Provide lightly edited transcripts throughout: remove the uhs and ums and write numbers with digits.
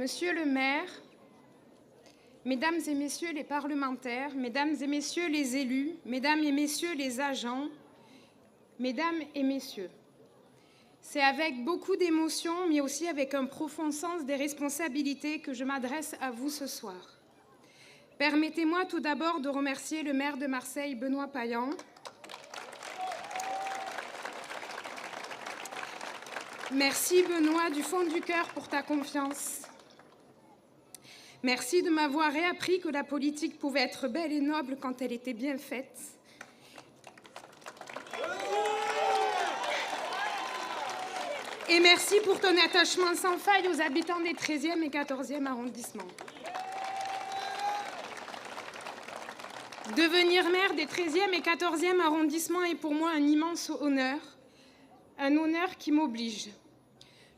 Monsieur le maire, Mesdames et Messieurs les parlementaires, Mesdames et Messieurs les élus, Mesdames et Messieurs les agents, Mesdames et Messieurs, c'est avec beaucoup d'émotion, mais aussi avec un profond sens des responsabilités que je m'adresse à vous ce soir. Permettez-moi tout d'abord de remercier le maire de Marseille, Benoît Payan. Merci Benoît du fond du cœur pour ta confiance. Merci de m'avoir réappris que la politique pouvait être belle et noble quand elle était bien faite. Et merci pour ton attachement sans faille aux habitants des 13e et 14e arrondissements. Devenir maire des 13e et 14e arrondissements est pour moi un immense honneur, un honneur qui m'oblige.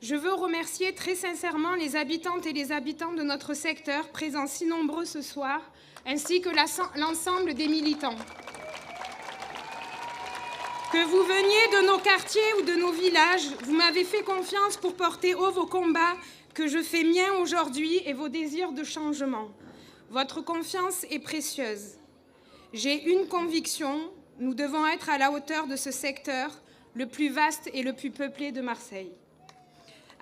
Je veux remercier très sincèrement les habitantes et les habitants de notre secteur, présents si nombreux ce soir, ainsi que l'ensemble des militants. Que vous veniez de nos quartiers ou de nos villages, vous m'avez fait confiance pour porter haut vos combats que je fais miens aujourd'hui et vos désirs de changement. Votre confiance est précieuse. J'ai une conviction, nous devons être à la hauteur de ce secteur, le plus vaste et le plus peuplé de Marseille.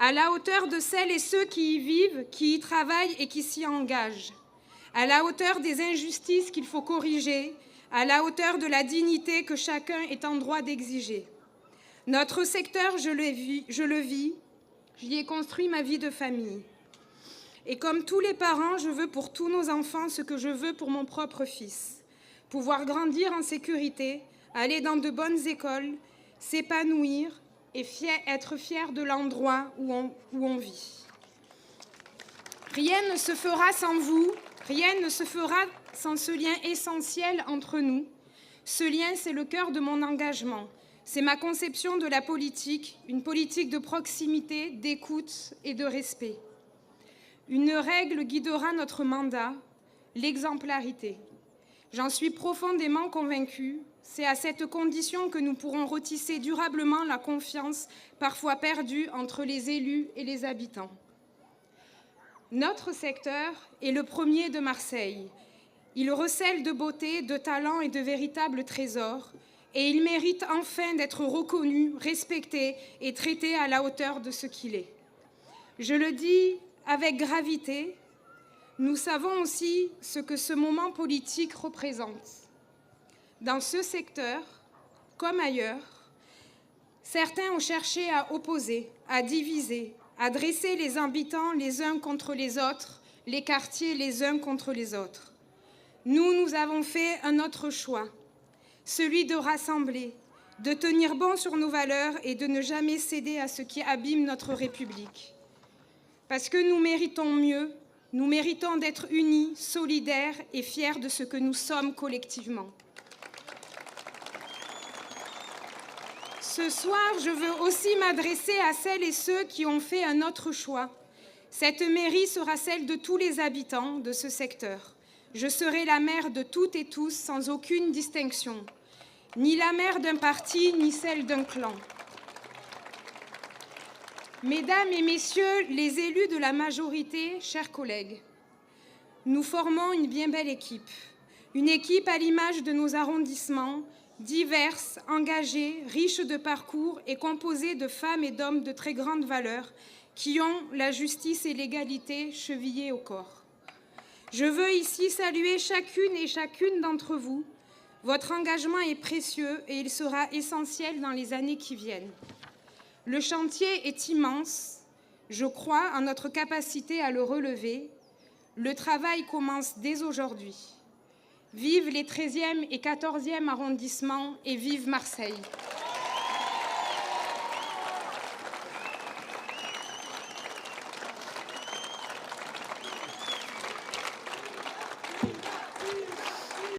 À la hauteur de celles et ceux qui y vivent, qui y travaillent et qui s'y engagent. À la hauteur des injustices qu'il faut corriger, à la hauteur de la dignité que chacun est en droit d'exiger. Notre secteur, je le vis, j'y ai construit ma vie de famille. Et comme tous les parents, je veux pour tous nos enfants ce que je veux pour mon propre fils. Pouvoir grandir en sécurité, aller dans de bonnes écoles, s'épanouir et être fier de l'endroit où on vit. Rien ne se fera sans vous, rien ne se fera sans ce lien essentiel entre nous. Ce lien, c'est le cœur de mon engagement. C'est ma conception de la politique, une politique de proximité, d'écoute et de respect. Une règle guidera notre mandat, l'exemplarité. J'en suis profondément convaincue. C'est à cette condition que nous pourrons retisser durablement la confiance parfois perdue entre les élus et les habitants. Notre secteur est le premier de Marseille. Il recèle de beauté, de talent et de véritables trésors, et il mérite enfin d'être reconnu, respecté et traité à la hauteur de ce qu'il est. Je le dis avec gravité, nous savons aussi ce que ce moment politique représente. Dans ce secteur, comme ailleurs, certains ont cherché à opposer, à diviser, à dresser les habitants les uns contre les autres, les quartiers les uns contre les autres. Nous avons fait un autre choix, celui de rassembler, de tenir bon sur nos valeurs et de ne jamais céder à ce qui abîme notre République. Parce que nous méritons mieux, nous méritons d'être unis, solidaires et fiers de ce que nous sommes collectivement. Ce soir, je veux aussi m'adresser à celles et ceux qui ont fait un autre choix. Cette mairie sera celle de tous les habitants de ce secteur. Je serai la maire de toutes et tous, sans aucune distinction. Ni la maire d'un parti, ni celle d'un clan. Mesdames et Messieurs les élus de la majorité, chers collègues, nous formons une bien belle équipe. Une équipe à l'image de nos arrondissements, diverses, engagées, riches de parcours et composées de femmes et d'hommes de très grande valeur qui ont la justice et l'égalité chevillées au corps. Je veux ici saluer chacune et chacune d'entre vous. Votre engagement est précieux et il sera essentiel dans les années qui viennent. Le chantier est immense. Je crois en notre capacité à le relever. Le travail commence dès aujourd'hui. Vive les 13e et 14e arrondissements et vive Marseille.